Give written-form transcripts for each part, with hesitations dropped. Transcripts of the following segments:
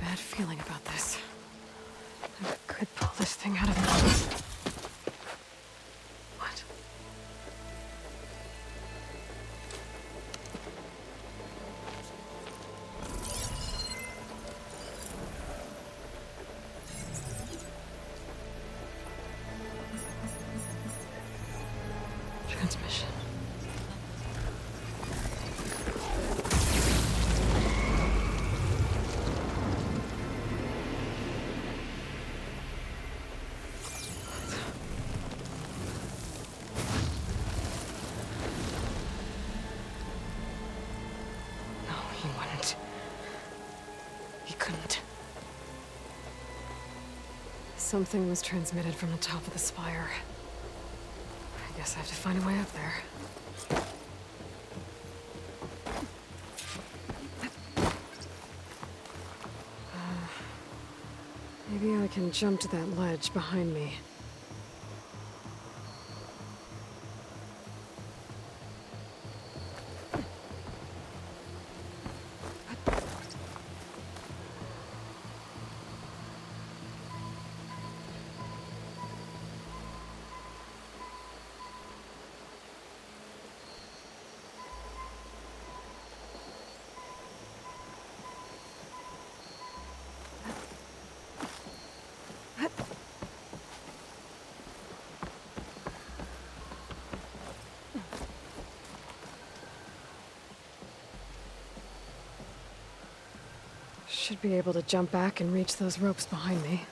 bad feeling about this. I could pull this thing out of me. What? Transmission. He wouldn't. He couldn't. Something was transmitted from the top of the spire. I guess I have to find a way up there. Maybe I can jump to that ledge behind me. Should be able to jump back and reach those ropes behind me.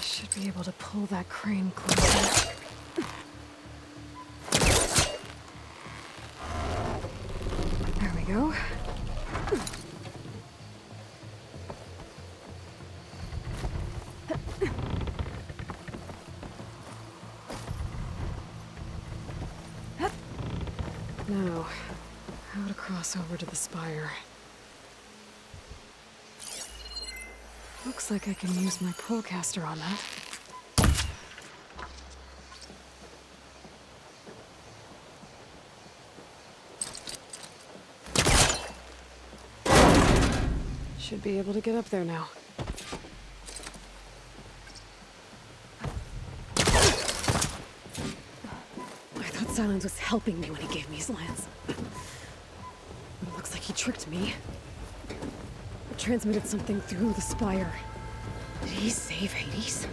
Should be able to pull that crane closer. There we go. Now, how to cross over to the spire. Looks like I can use my polecaster on that. Should be able to get up there now. I thought Silence was helping me when he gave me his lance. But it looks like he tricked me. Transmitted something through the spire. Did he save Hades?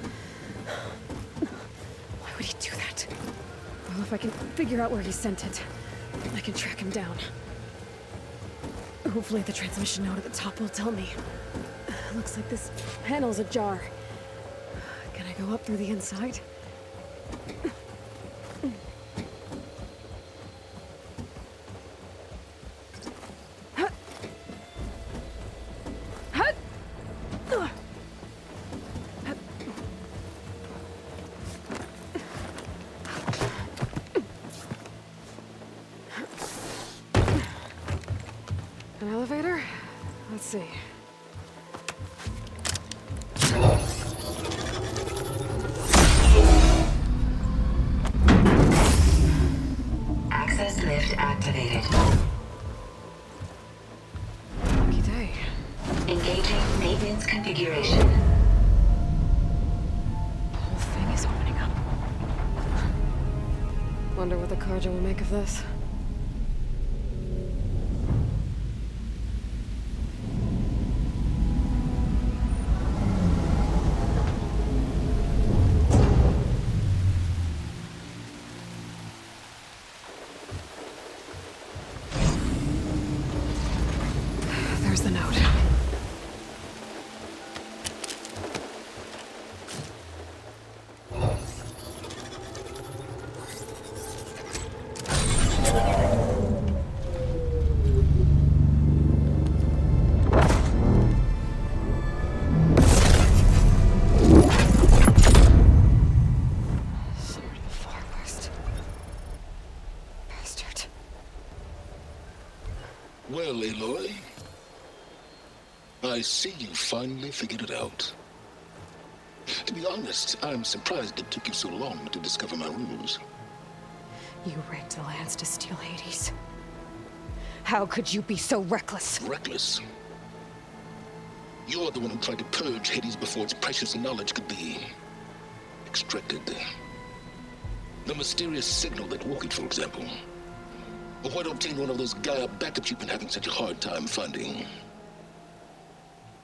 Why would he do that? Well, if I can figure out where he sent it, I can track him down. Hopefully the transmission note at the top will tell me. Looks like this panel's ajar. Can I go up through the inside? An elevator? Let's see. Access lift activated. Lucky day. Engaging maintenance configuration. The whole thing is opening up. Wonder what the Carja will make of this. There's the note. I see you finally figured it out. To be honest, I'm surprised it took you so long to discover my ruse. You rigged the lands to steal Hades. How could you be so reckless? Reckless? You're the one who tried to purge Hades before its precious knowledge could be extracted. The mysterious signal that woke it, for example. Or why to obtain one of those Gaia backups you've been having such a hard time finding.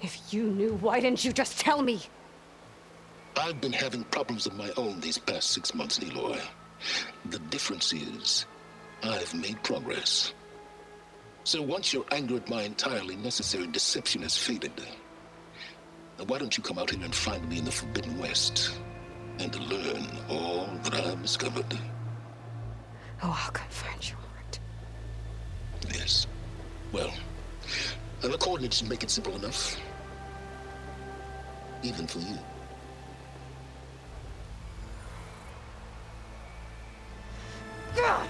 If you knew, why didn't you just tell me? I've been having problems of my own these past 6 months, Aloy. The difference is, I've made progress. So once your anger at my entirely necessary deception has faded, why don't you come out here and find me in the Forbidden West, and learn all that I've discovered? Oh, I'll come find you, all right. Yes. Well, the coordinates make it simple enough. Even for you. God!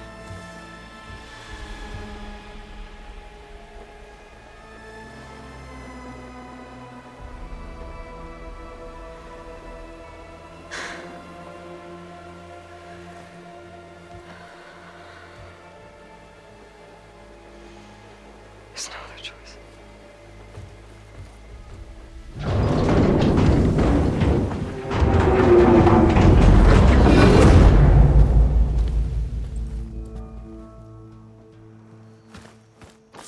There's no other choice.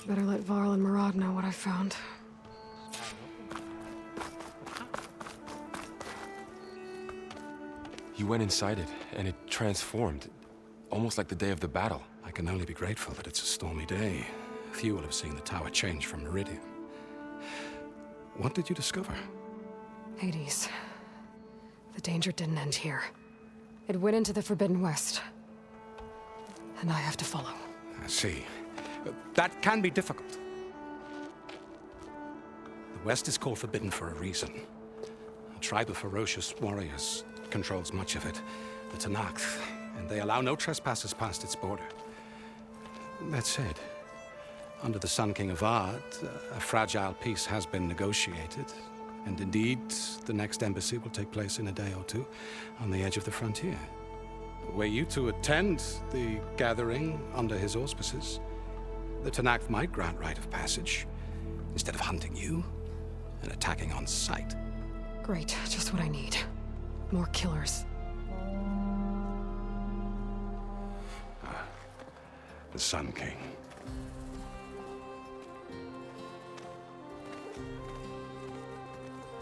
Better let Varl and Murad know what I found. You went inside it, and it transformed. Almost like the day of the battle. I can only be grateful that it's a stormy day. Few will have seen the tower change from Meridian. What did you discover? Hades. The danger didn't end here. It went into the Forbidden West. And I have to follow. I see. That can be difficult. The West is called Forbidden for a reason. A tribe of ferocious warriors controls much of it, the Tenakth, and they allow no trespassers past its border. That said, under the Sun King of Ard, a fragile peace has been negotiated, and indeed, the next embassy will take place in a day or two on the edge of the frontier. Were you to attend the gathering under his auspices, the Tenakth might grant right of passage, instead of hunting you and attacking on sight. Great, just what I need. More killers. The Sun King.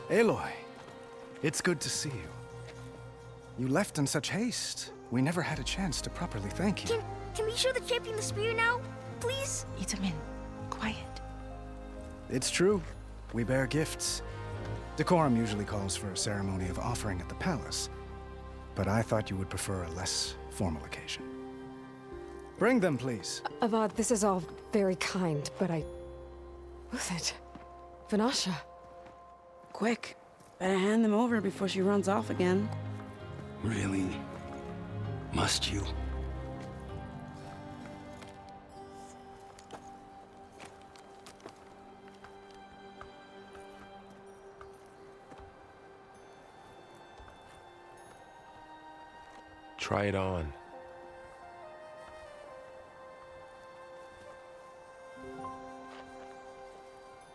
Aloy, it's good to see you. You left in such haste. We never had a chance to properly thank you. Can we show the champion the spear now? Please? Itamin, quiet. It's true. We bear gifts. Decorum usually calls for a ceremony of offering at the palace, but I thought you would prefer a less formal occasion. Bring them, please. Avad, this is all very kind, but Who's it? Vanasha. Quick, better hand them over before she runs off again. Really? Must you? Try it on.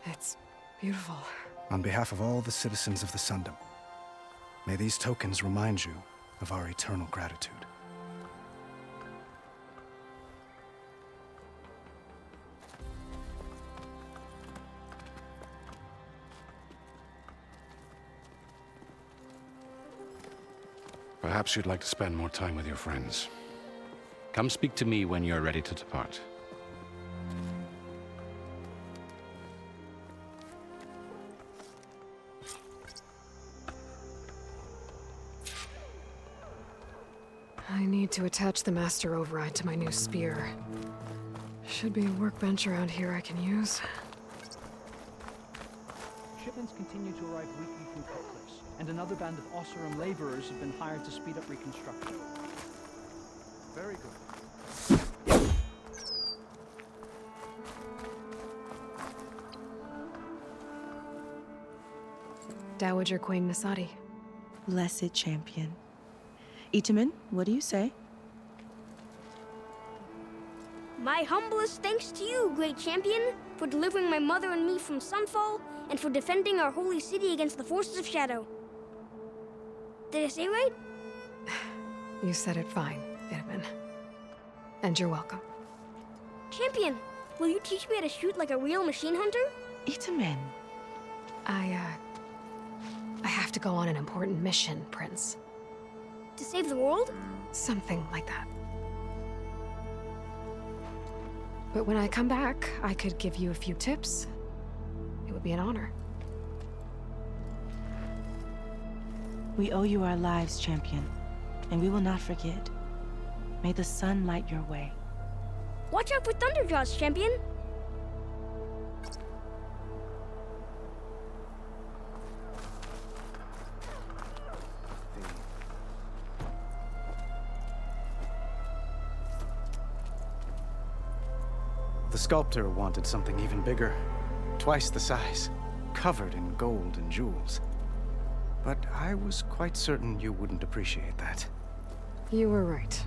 It's beautiful. On behalf of all the citizens of the Sundom, may these tokens remind you of our eternal gratitude. Perhaps you'd like to spend more time with your friends. Come speak to me when you're ready to depart. I need to attach the master override to my new spear. Should be a workbench around here I can use. Shipments continue to arrive weekly from Cutcliffs, and another band of Osseram laborers have been hired to speed up reconstruction. Very good. Dowager Queen Nasadi. Blessed champion. Itamen, what do you say? My humblest thanks to you, great champion, for delivering my mother and me from Sunfall, and for defending our holy city against the forces of Shadow. Did I say right? You said it fine, Itamen. And you're welcome. Champion, will you teach me how to shoot like a real machine hunter? Itamen. I have to go on an important mission, Prince. To save the world? Something like that. But when I come back, I could give you a few tips. It would be an honor. We owe you our lives, champion, and we will not forget. May the sun light your way. Watch out for Thunderjaws, champion! The sculptor wanted something even bigger. Twice the size. Covered in gold and jewels. But I was quite certain you wouldn't appreciate that. You were right.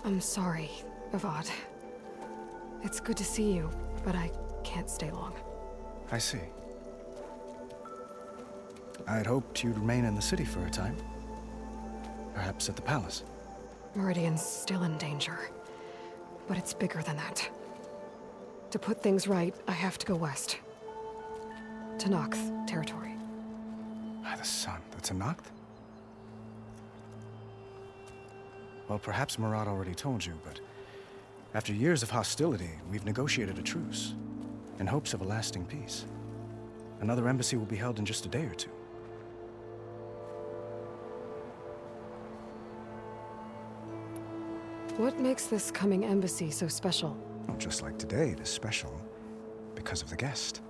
I'm sorry, Avad. It's good to see you, but I can't stay long. I see. I'd hoped you'd remain in the city for a time. Perhaps at the palace. Meridian's still in danger, but it's bigger than that. To put things right, I have to go west. To Noct territory. By the sun, that's a Noct? Well, perhaps Murad already told you, but after years of hostility, we've negotiated a truce, in hopes of a lasting peace. Another embassy will be held in just a day or two. What makes this coming embassy so special? Well, just like today, it is special because of the guest.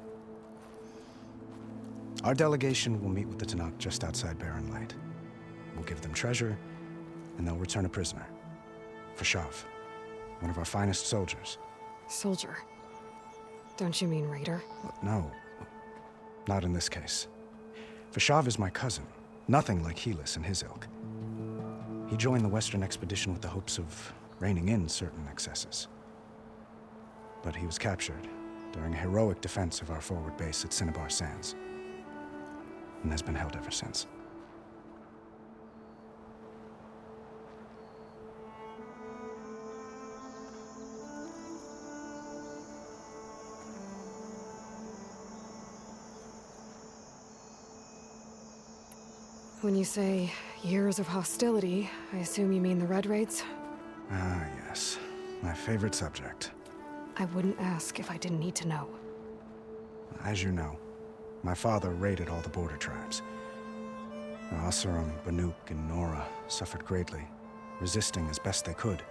Our delegation will meet with the Tenakth just outside Barren Light. We'll give them treasure, and they'll return a prisoner. Fashav, one of our finest soldiers. Soldier? Don't you mean raider? No, not in this case. Fashav is my cousin, nothing like Helis and his ilk. He joined the Western expedition with the hopes of reining in certain excesses. But he was captured during a heroic defense of our forward base at Cinnabar Sands, and has been held ever since. When you say years of hostility, I assume you mean the Red Raids? Ah, yes. My favorite subject. I wouldn't ask if I didn't need to know. As you know, my father raided all the border tribes. Oseram, Banuk, and Nora suffered greatly, resisting as best they could.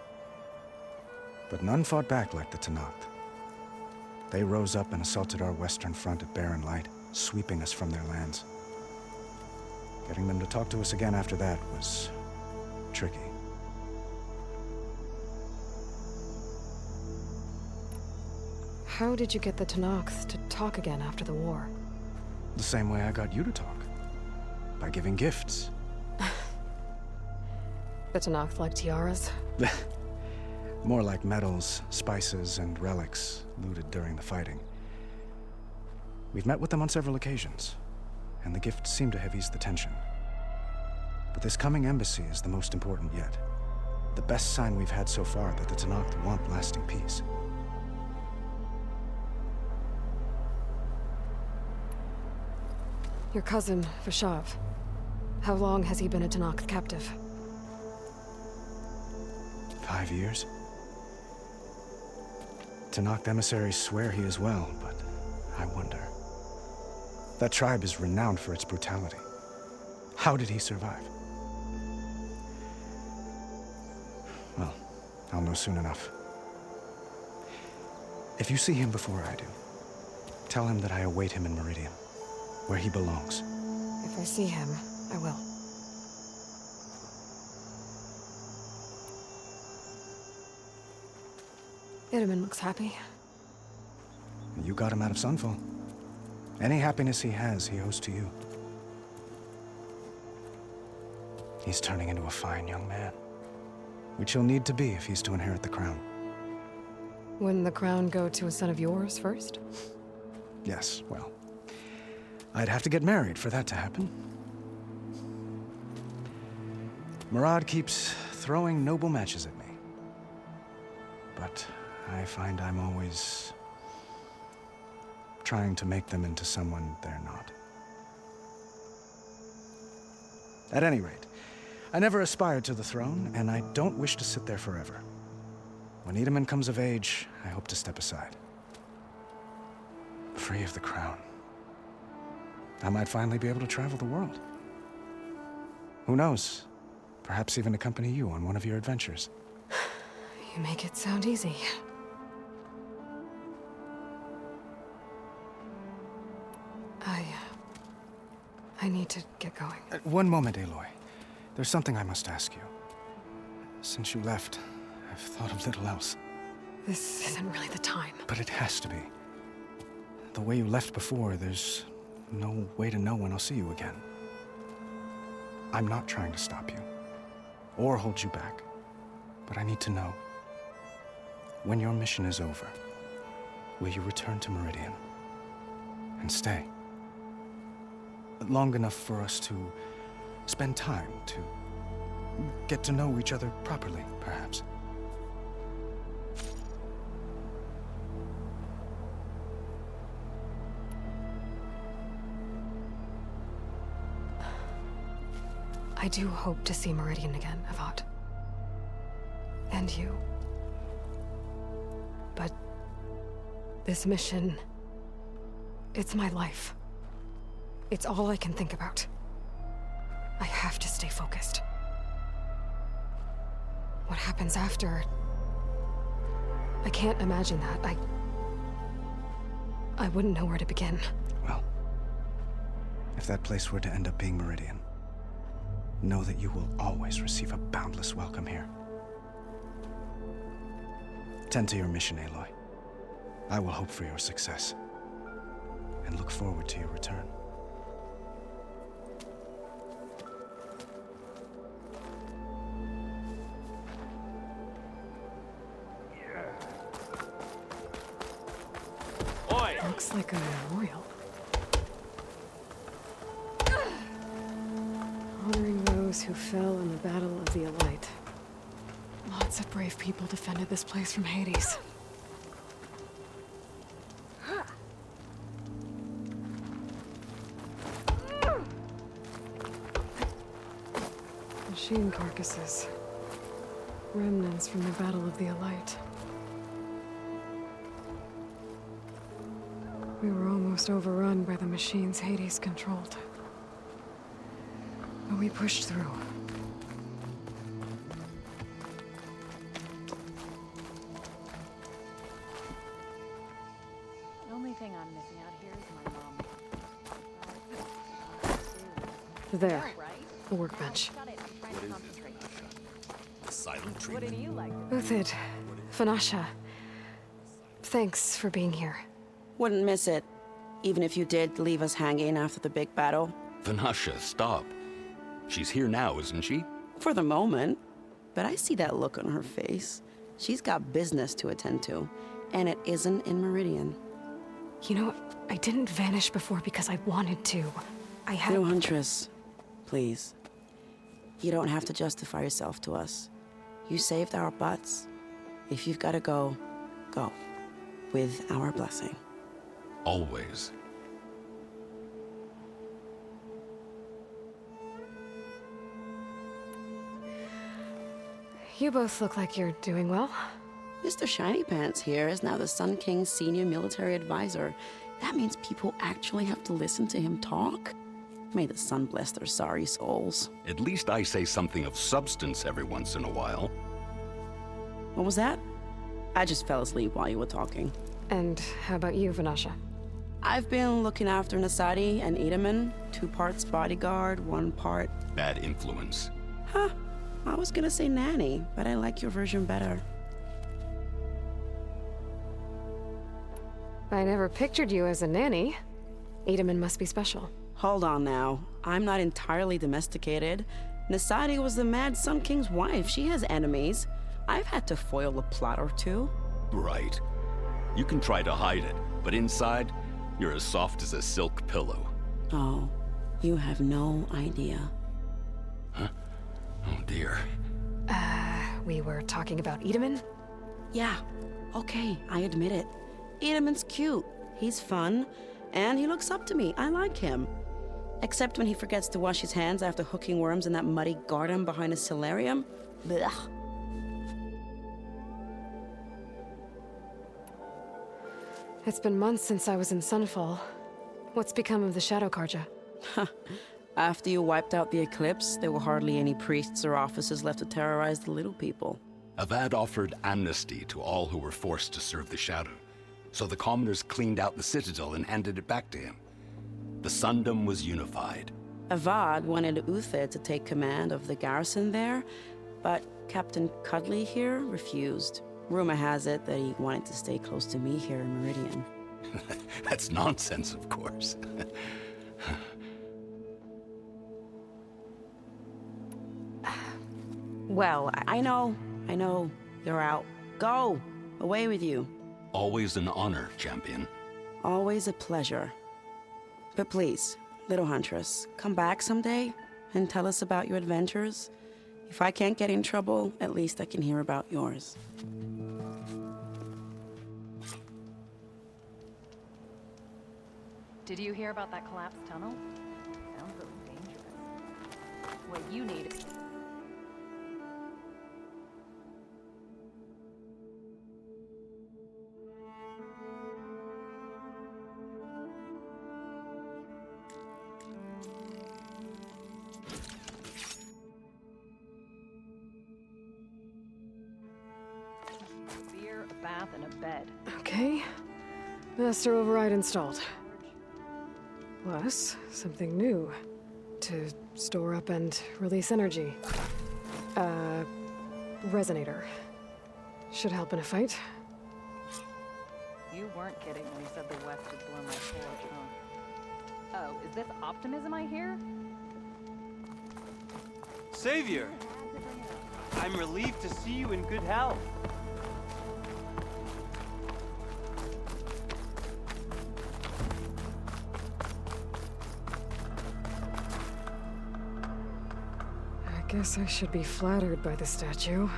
But none fought back like the Tenakth. They rose up and assaulted our western front at Barren Light, sweeping us from their lands. Getting them to talk to us again after that was tricky. How did you get the Tenakth to talk again after the war? The same way I got you to talk. By giving gifts. The Tenakth like tiaras? More like medals, spices, and relics looted during the fighting. We've met with them on several occasions, and the gifts seem to have eased the tension. But this coming embassy is the most important yet. The best sign we've had so far that the Tenakth want lasting peace. Your cousin, Fashav. How long has he been a Tenakth captive? 5 years? Tenakth emissaries swear he is well, but I wonder. That tribe is renowned for its brutality. How did he survive? Well, I'll know soon enough. If you see him before I do, tell him that I await him in Meridian, where he belongs. If I see him, I will. Itamen looks happy. You got him out of Sunfall. Any happiness he has, he owes to you. He's turning into a fine young man, which he'll need to be if he's to inherit the crown. Wouldn't the crown go to a son of yours first? Yes, well, I'd have to get married for that to happen. Murad keeps throwing noble matches at me. But I find I'm always trying to make them into someone they're not. At any rate, I never aspired to the throne, and I don't wish to sit there forever. When Edaman comes of age, I hope to step aside. Free of the crown. I might finally be able to travel the world. Who knows? Perhaps even accompany you on one of your adventures. You make it sound easy. I need to get going. One moment, Aloy. There's something I must ask you. Since you left, I've thought of little else. This isn't really the time. But it has to be. The way you left before, there's no way to know when I'll see you again. I'm not trying to stop you, or hold you back. But I need to know, when your mission is over, will you return to Meridian and stay? Long enough for us to spend time, to get to know each other properly, perhaps. I do hope to see Meridian again, Avat. And you. But this mission, it's my life. It's all I can think about. I have to stay focused. What happens after? I can't imagine that. I wouldn't know where to begin. Well, if that place were to end up being Meridian, know that you will always receive a boundless welcome here. Tend to your mission, Aloy. I will hope for your success, and look forward to your return. Looks like a memorial. Honoring those who fell in the Battle of the Aloy. Lots of brave people defended this place from Hades. Machine carcasses. Remnants from the Battle of the Aloy. We were almost overrun by the machines Hades controlled. But we pushed through. The only thing I'm missing out here is my mom. There. The workbench. Silent treatment. What do you like? Uthid. Vanasha. Thanks for being here. Wouldn't miss it, even if you did leave us hanging after the big battle. Vanasha, stop. She's here now, isn't she? For the moment. But I see that look on her face. She's got business to attend to, and it isn't in Meridian. You know, I didn't vanish before because I wanted to. I had... No, Huntress. Please. You don't have to justify yourself to us. You saved our butts. If you've got to go, go. With our blessing. Always. You both look like you're doing well. Mr. Shiny Pants here is now the Sun King's senior military advisor. That means people actually have to listen to him talk. May the sun bless their sorry souls. At least I say something of substance every once in a while. What was that? I just fell asleep while you were talking. And how about you, Vanasha? I've been looking after Nasadi and Edaman. 2 parts bodyguard, 1 part... Bad influence. Huh. I was gonna say nanny, but I like your version better. I never pictured you as a nanny. Edaman must be special. Hold on now. I'm not entirely domesticated. Nasadi was the Mad Sun King's wife. She has enemies. I've had to foil a plot or two. Right. You can try to hide it, but inside, you're as soft as a silk pillow. Oh, you have no idea. Huh? Oh dear. We were talking about Edaman? Yeah, okay, I admit it. Edaman's cute. He's fun, and he looks up to me. I like him. Except when he forgets to wash his hands after hooking worms in that muddy garden behind his solarium. Blech. It's been months since I was in Sunfall. What's become of the Shadow Karja? After you wiped out the eclipse, there were hardly any priests or officers left to terrorize the little people. Avad offered amnesty to all who were forced to serve the Shadow, so the commoners cleaned out the citadel and handed it back to him. The Sundom was unified. Avad wanted Uther to take command of the garrison there, but Captain Cudley here refused. Rumor has it that he wanted to stay close to me here in Meridian. That's nonsense, of course. Well, I know. You're out. Go! Away with you. Always an honor, champion. Always a pleasure. But please, little huntress, come back someday and tell us about your adventures. If I can't get in trouble, at least I can hear about yours. Did you hear about that collapsed tunnel? Sounds really dangerous. What you need... beer, a bath, and a bed. Okay. Master override installed. Plus, something new. To store up and release energy. Resonator. Should help in a fight. You weren't kidding when you said the West would blow my forge, huh? Oh, is this optimism I hear? Savior! I'm relieved to see you in good health. I guess I should be flattered by the statue.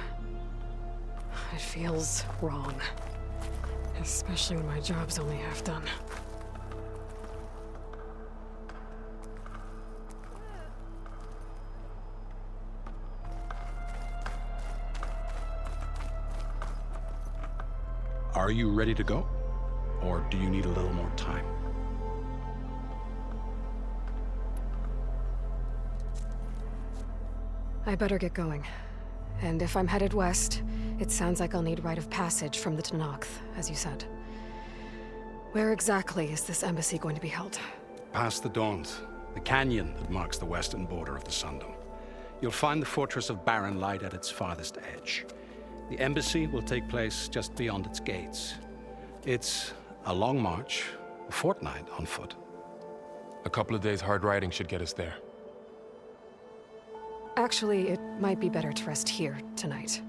It feels wrong. Especially when my job's only half done. Are you ready to go? Or do you need a little more time? I better get going. And if I'm headed west, it sounds like I'll need rite of passage from the Tenakth, as you said. Where exactly is this embassy going to be held? Past the Daunt, the canyon that marks the western border of the Sundom. You'll find the fortress of Barren Light at its farthest edge. The embassy will take place just beyond its gates. It's a long march, a fortnight on foot. A couple of days hard riding should get us there. Actually, it might be better to rest here tonight.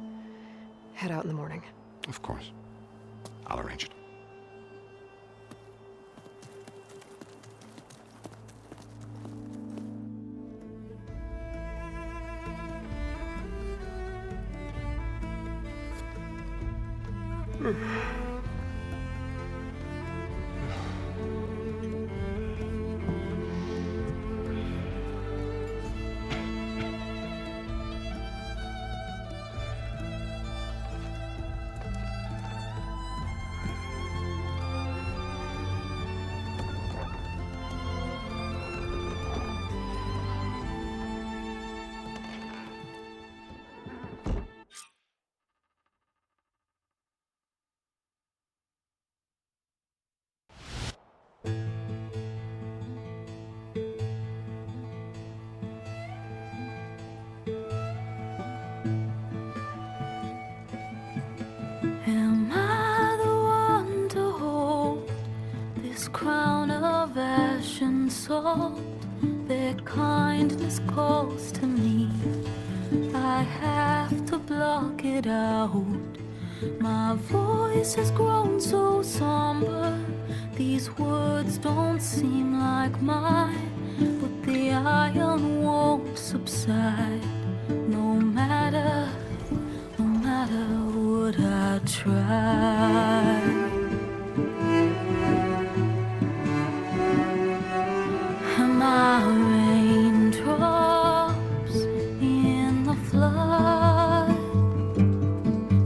Head out in the morning. Of course. I'll arrange it. insult. Their kindness calls to me. I have to block it out. My voice has grown so somber. These words don't seem like mine, but the iron won't subside. No matter what I try. And my raindrops in the flood,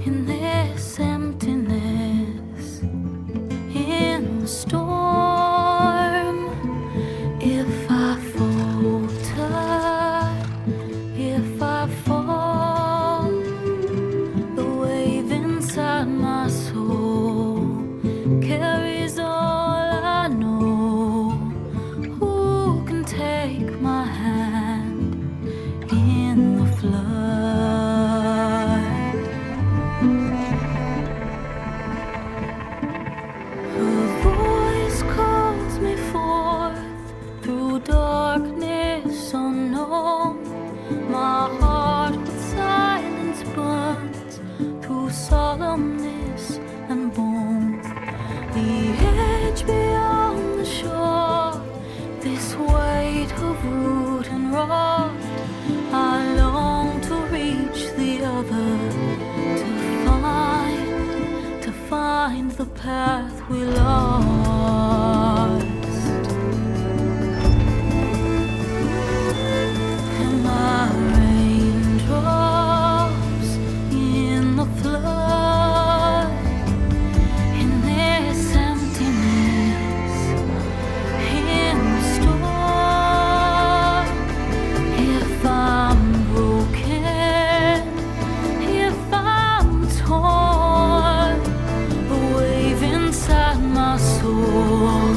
in this emptiness, in the storm. If I falter, if I fall, the wave inside my soul carries all I know. Who can take my hand in the flood? Her voice calls me forth through darkness unknown. My heart with silence burns through solemnness and bone. The edge beyond the shore, this weight of root and rot. I long to reach the other, to find the path we lost. And my raindrops in the flood, in this emptiness, in the storm. If I'm broken, if I'm torn, the wave inside my soul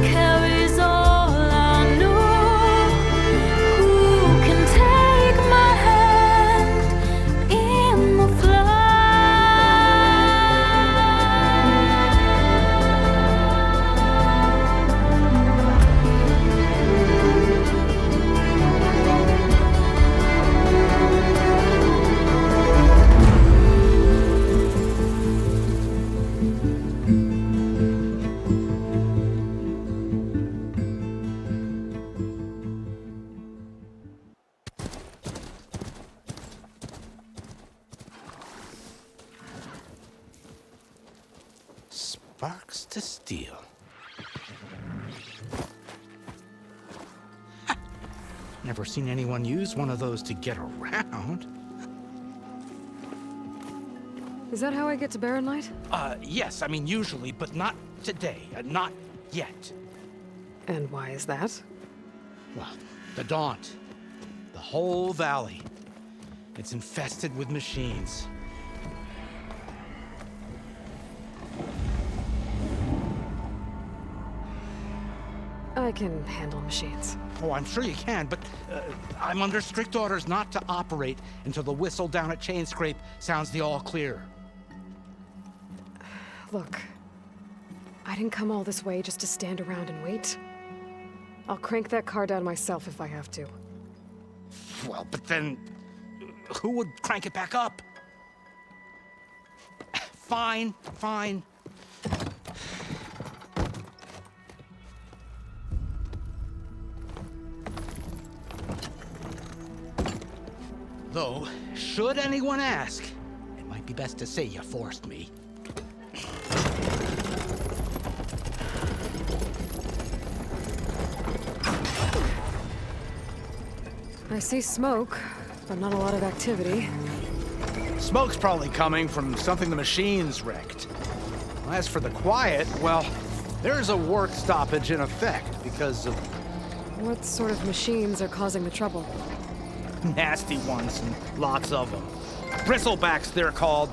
carries all I know. Who can take my hand in the Sparks to steel. Never seen anyone use one of those to get around. Is that how I get to Barren Light? Yes, I mean usually, but not today. Not yet. And why is that? Well, the Daunt. The whole valley. It's infested with machines. I can handle machines. Oh, I'm sure you can, but I'm under strict orders not to operate until the whistle down at Chain Scrape sounds the all clear. Look, I didn't come all this way just to stand around and wait. I'll crank that car down myself if I have to. Well, but then who would crank it back up? Fine, fine. Though, should anyone ask, it might be best to say you forced me. I see smoke, but not a lot of activity. Smoke's probably coming from something the machines wrecked. As for the quiet, well, there's a work stoppage in effect because of... What sort of machines are causing the trouble? Nasty ones, and lots of them. Bristlebacks, they're called.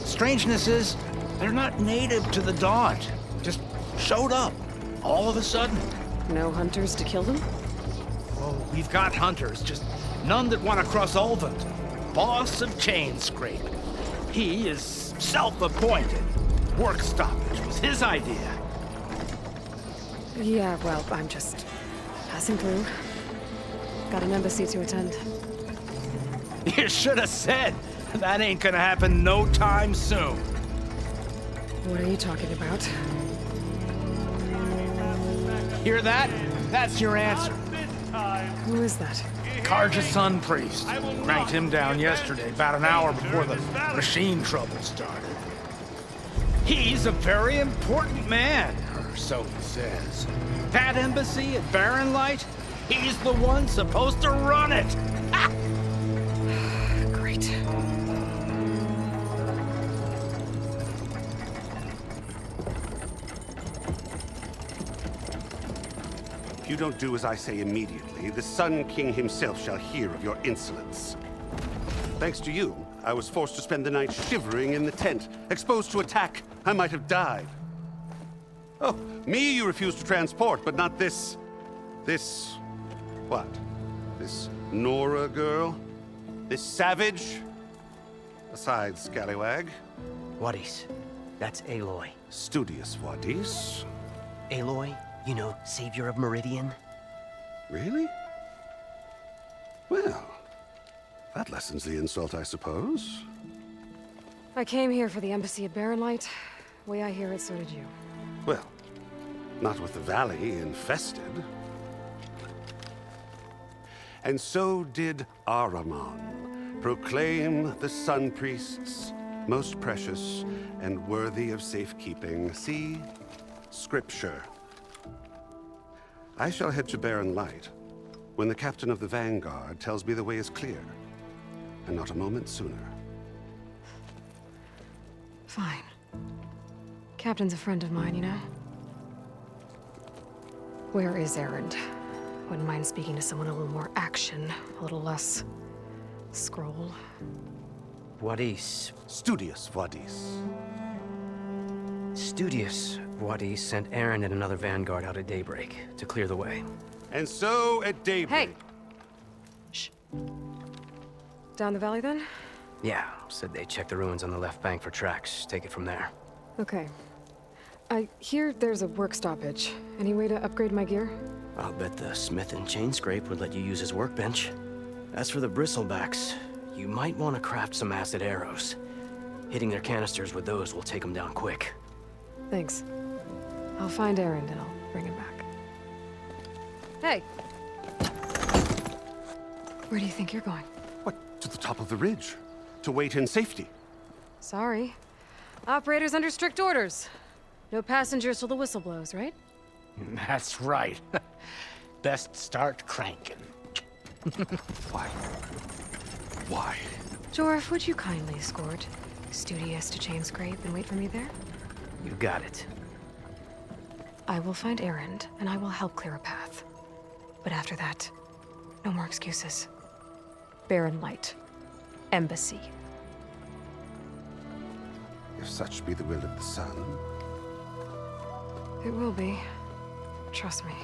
Strangeness is, they're not native to the Daunt. Just showed up, all of a sudden. No hunters to kill them? Oh, we've got hunters, just none that want to cross Ulvund. Boss of Chain Scrape. He is self-appointed. Work stoppage was his idea. Yeah, well, I'm just passing through. Got an embassy to attend. You should have said. That ain't gonna happen no time soon. What are you talking about? Hear that? That's your answer. Who is that? Karja's son priest. Cranked him down yesterday, about an hour before the machine trouble started. He's a very important man, or so he says. That embassy at Barren Light, he's the one supposed to run it. Ha! Great. If you don't do as I say immediately, the Sun King himself shall hear of your insolence. Thanks to you, I was forced to spend the night shivering in the tent, exposed to attack. I might have died. Oh, me you refuse to transport, but not this... what? This Nora girl? This savage? Aside, scallywag. Wadis. That's Aloy. Studious Wadis. Aloy, you know, savior of Meridian. Really? Well, that lessens the insult, I suppose. I came here for the embassy at Barren Light. Way I hear it, so did you. Well, not with the valley infested. And so did Ahriman proclaim the Sun Priests most precious and worthy of safekeeping. See? Scripture. I shall head to Barren Light when the captain of the Vanguard tells me the way is clear, and not a moment sooner. Fine. Captain's a friend of mine, you know? Where is Erend? Wouldn't mind speaking to someone a little more action, a little less... scroll. Wadis. Studious Wadis. Studious Wadis sent Aaron and another vanguard out at daybreak to clear the way. And so at daybreak... Hey! Shh. Down the valley, then? Yeah, said they checked the ruins on the left bank for tracks. Take it from there. Okay. I hear there's a work stoppage. Any way to upgrade my gear? I'll bet the smith and chain scrape would let you use his workbench. As for the bristlebacks, you might want to craft some acid arrows. Hitting their canisters with those will take them down quick. Thanks. I'll find Erend and I'll bring him back. Hey! Where do you think you're going? What, to the top of the ridge? To wait in safety? Sorry. Operator's under strict orders. No passengers till the whistle blows, right? That's right. Best start cranking. Why? Why? Jorf, would you kindly escort Studious to chain scrape and wait for me there? You got it. I will find Erend, and I will help clear a path. But after that, no more excuses. Barren Light. Embassy. If such be the will of the sun. It will be. Trust me.